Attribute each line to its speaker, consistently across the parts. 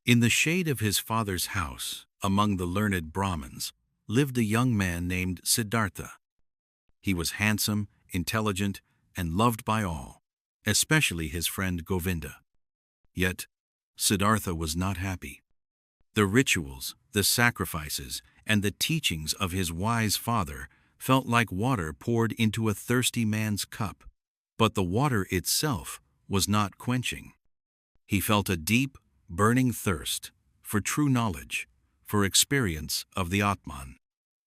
Speaker 1: In the shade of his father's house, among the learned Brahmins, lived a young man named Siddhartha. He was handsome, intelligent, and loved by all, especially his friend Govinda. Yet, Siddhartha was not happy. The rituals, the sacrifices, and the teachings of his wise father felt like water poured into a thirsty man's cup, but the water itself was not quenching. He felt a deep, burning thirst for true knowledge, for experience of the Atman,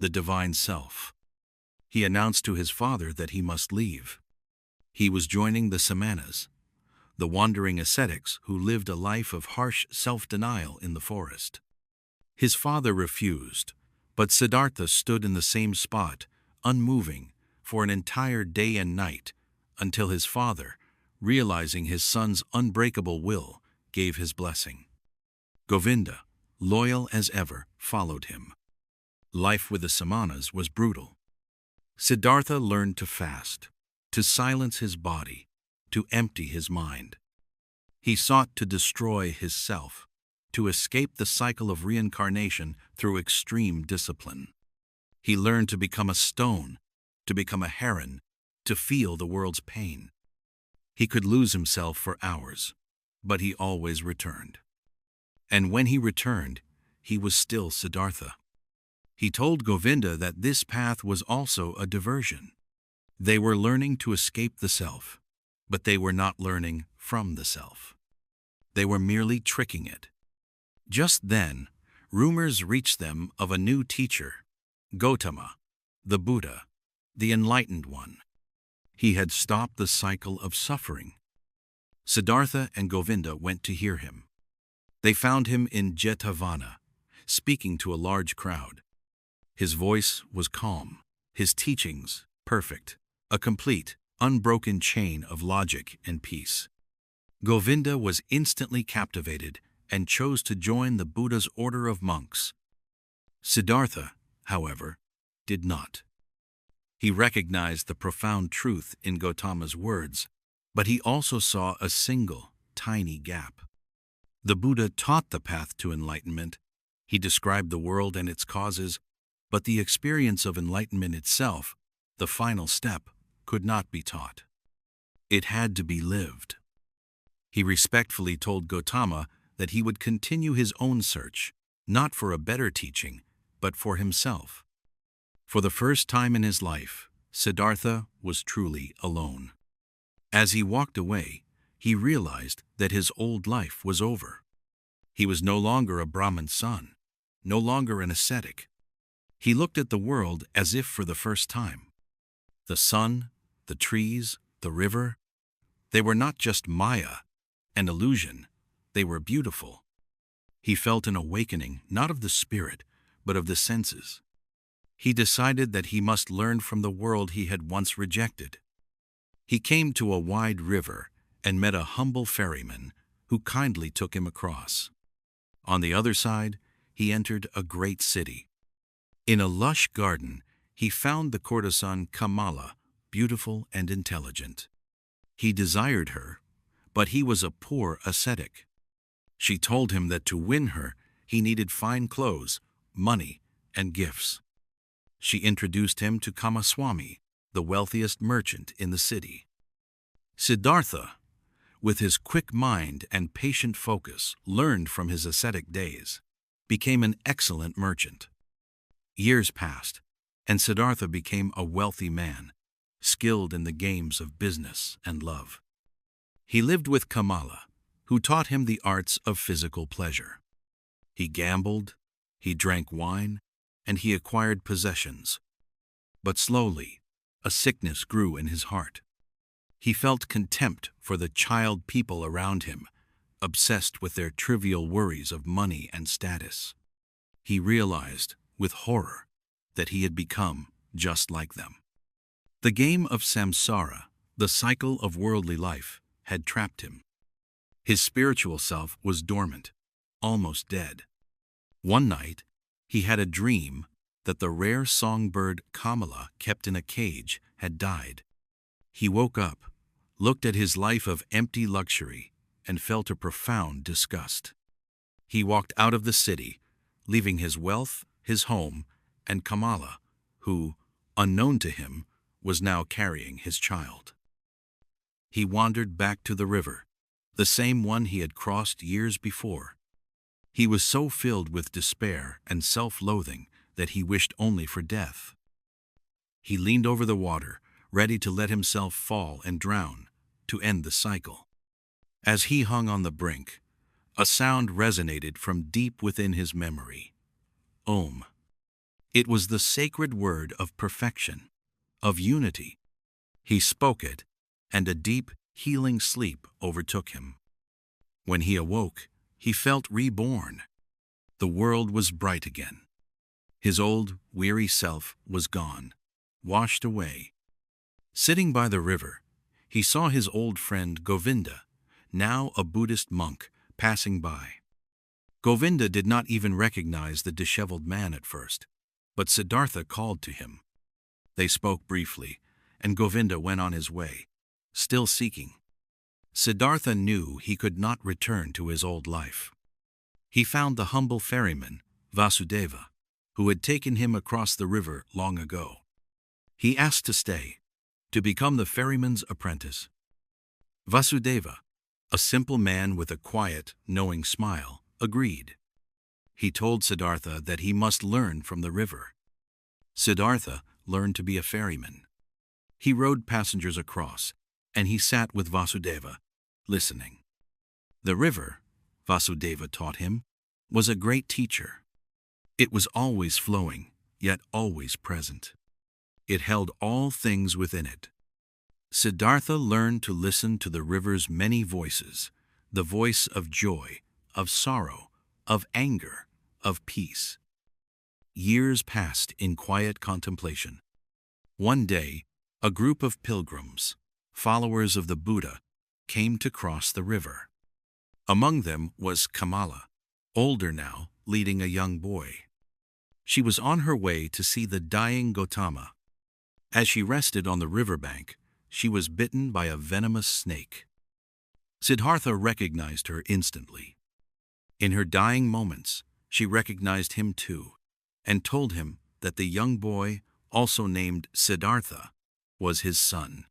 Speaker 1: the divine self. He announced to his father that he must leave. He was joining the Samanas, the wandering ascetics who lived a life of harsh self-denial in the forest. His father refused, but Siddhartha stood in the same spot, unmoving, for an entire day and night, until his father, realizing his son's unbreakable will, gave his blessing. Govinda, loyal as ever, followed him. Life with the Samanas was brutal. Siddhartha learned to fast, to silence his body, to empty his mind. He sought to destroy his self, to escape the cycle of reincarnation through extreme discipline. He learned to become a stone, to become a heron, to feel the world's pain. He could lose himself for hours, but he always returned. And when he returned, he was still Siddhartha. He told Govinda that this path was also a diversion. They were learning to escape the self, but they were not learning from the self. They were merely tricking it. Just then, rumors reached them of a new teacher, Gautama, the Buddha, the enlightened one. He had stopped the cycle of suffering. Siddhartha and Govinda went to hear him. They found him in Jetavana, speaking to a large crowd. His voice was calm, his teachings perfect, a complete, unbroken chain of logic and peace. Govinda was instantly captivated and chose to join the Buddha's order of monks. Siddhartha, however, did not. He recognized the profound truth in Gautama's words, but he also saw a single, tiny gap. The Buddha taught the path to enlightenment. He described the world and its causes, but the experience of enlightenment itself, the final step, could not be taught. It had to be lived. He respectfully told Gautama that he would continue his own search, not for a better teaching, but for himself. For the first time in his life, Siddhartha was truly alone. As he walked away, he realized that his old life was over. He was no longer a Brahmin son, no longer an ascetic. He looked at the world as if for the first time. The sun, the trees, the river, they were not just Maya, an illusion, they were beautiful. He felt an awakening not of the spirit, but of the senses. He decided that he must learn from the world he had once rejected. He came to a wide river and met a humble ferryman who kindly took him across. On the other side, he entered a great city. In a lush garden, he found the courtesan Kamala, beautiful and intelligent. He desired her, but he was a poor ascetic. She told him that to win her, he needed fine clothes, money, and gifts. She introduced him to Kamaswami, the wealthiest merchant in the city. Siddhartha, with his quick mind and patient focus learned from his ascetic days, became an excellent merchant. Years passed, and Siddhartha became a wealthy man, skilled in the games of business and love. He lived with Kamala, who taught him the arts of physical pleasure. He gambled, he drank wine, and he acquired possessions. But slowly, a sickness grew in his heart. He felt contempt for the child people around him, obsessed with their trivial worries of money and status. He realized, with horror, that he had become just like them. The game of samsara, the cycle of worldly life, had trapped him. His spiritual self was dormant, almost dead. One night, he had a dream that the rare songbird Kamala kept in a cage had died. He woke up, looked at his life of empty luxury, and felt a profound disgust. He walked out of the city, leaving his wealth, his home, and Kamala, who, unknown to him, was now carrying his child. He wandered back to the river, the same one he had crossed years before. He was so filled with despair and self-loathing that he wished only for death. He leaned over the water, ready to let himself fall and drown, to end the cycle. As he hung on the brink, a sound resonated from deep within his memory. Om. It was the sacred word of perfection, of unity. He spoke it, and a deep, healing sleep overtook him. When he awoke, he felt reborn. The world was bright again. His old, weary self was gone, washed away. Sitting by the river, he saw his old friend Govinda, now a Buddhist monk, passing by. Govinda did not even recognize the disheveled man at first, but Siddhartha called to him. They spoke briefly, and Govinda went on his way, still seeking. Siddhartha knew he could not return to his old life. He found the humble ferryman, Vasudeva, who had taken him across the river long ago. He asked to stay, to become the ferryman's apprentice. Vasudeva, a simple man with a quiet, knowing smile, agreed. He told Siddhartha that he must learn from the river. Siddhartha learned to be a ferryman. He rowed passengers across, and he sat with Vasudeva, listening. The river, Vasudeva taught him, was a great teacher. It was always flowing, yet always present. It held all things within it. Siddhartha learned to listen to the river's many voices, the voice of joy, of sorrow, of anger, of peace. Years passed in quiet contemplation. One day, a group of pilgrims, followers of the Buddha, came to cross the river. Among them was Kamala, older now, leading a young boy. She was on her way to see the dying Gautama. As she rested on the riverbank, she was bitten by a venomous snake. Siddhartha recognized her instantly. In her dying moments, she recognized him too, and told him that the young boy, also named Siddhartha, was his son.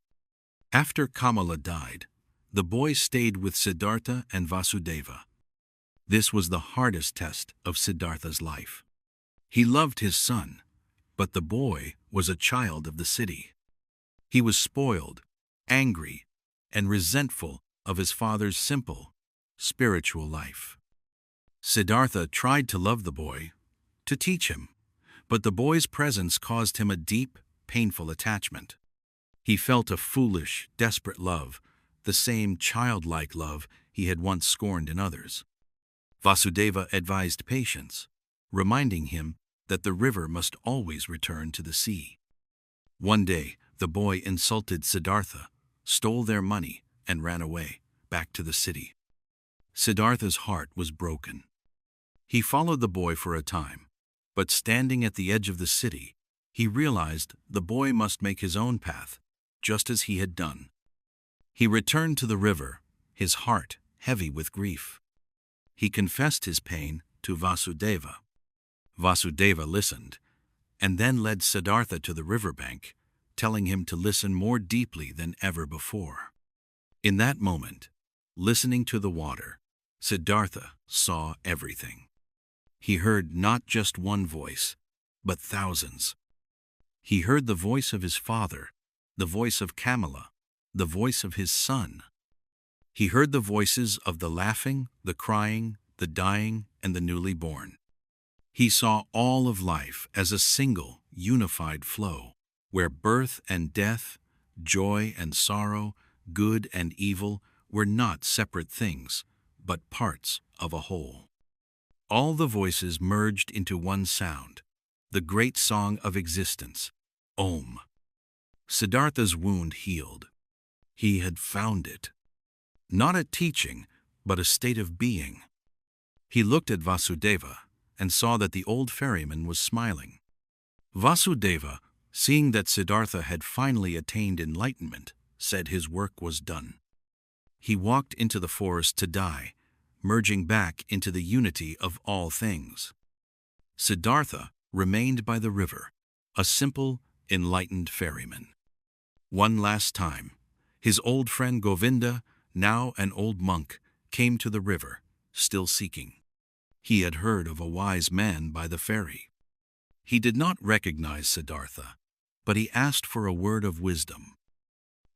Speaker 1: After Kamala died, the boy stayed with Siddhartha and Vasudeva. This was the hardest test of Siddhartha's life. He loved his son, but the boy was a child of the city. He was spoiled, angry, and resentful of his father's simple, spiritual life. Siddhartha tried to love the boy, to teach him, but the boy's presence caused him a deep, painful attachment. He felt a foolish, desperate love, the same childlike love he had once scorned in others. Vasudeva advised patience, reminding him that the river must always return to the sea. One day, the boy insulted Siddhartha, stole their money, and ran away, back to the city. Siddhartha's heart was broken. He followed the boy for a time, but standing at the edge of the city, he realized the boy must make his own path, just as he had done. He returned to the river, his heart heavy with grief. He confessed his pain to Vasudeva. Vasudeva listened, and then led Siddhartha to the riverbank, telling him to listen more deeply than ever before. In that moment, listening to the water, Siddhartha saw everything. He heard not just one voice, but thousands. He heard the voice of his father, the voice of Kamala, the voice of his son. He heard the voices of the laughing, the crying, the dying, and the newly born. He saw all of life as a single, unified flow, where birth and death, joy and sorrow, good and evil were not separate things, but parts of a whole. All the voices merged into one sound, the great song of existence, Om. Siddhartha's wound healed. He had found it. Not a teaching, but a state of being. He looked at Vasudeva and saw that the old ferryman was smiling. Vasudeva, seeing that Siddhartha had finally attained enlightenment, said his work was done. He walked into the forest to die, merging back into the unity of all things. Siddhartha remained by the river, a simple, enlightened ferryman. One last time, his old friend Govinda, now an old monk, came to the river, still seeking. He had heard of a wise man by the ferry. He did not recognize Siddhartha, but he asked for a word of wisdom.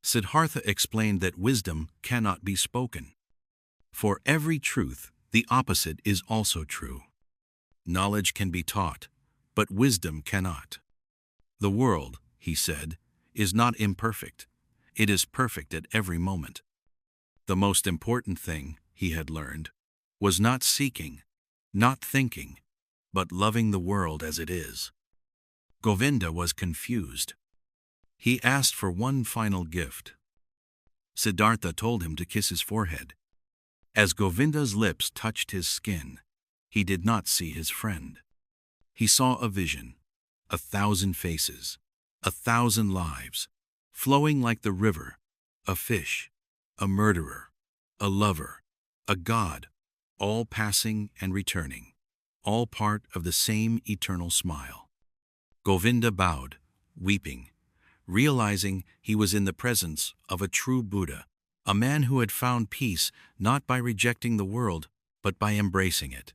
Speaker 1: Siddhartha explained that wisdom cannot be spoken. For every truth, the opposite is also true. Knowledge can be taught, but wisdom cannot. The world, he said, is not imperfect. It is perfect at every moment. The most important thing, he had learned, was not seeking, not thinking, but loving the world as it is. Govinda was confused. He asked for one final gift. Siddhartha told him to kiss his forehead. As Govinda's lips touched his skin, he did not see his friend. He saw a vision, 1,000 faces, 1,000 lives, flowing like the river, a fish, a murderer, a lover, a god, all passing and returning, all part of the same eternal smile. Govinda bowed, weeping, realizing he was in the presence of a true Buddha, a man who had found peace not by rejecting the world, but by embracing it.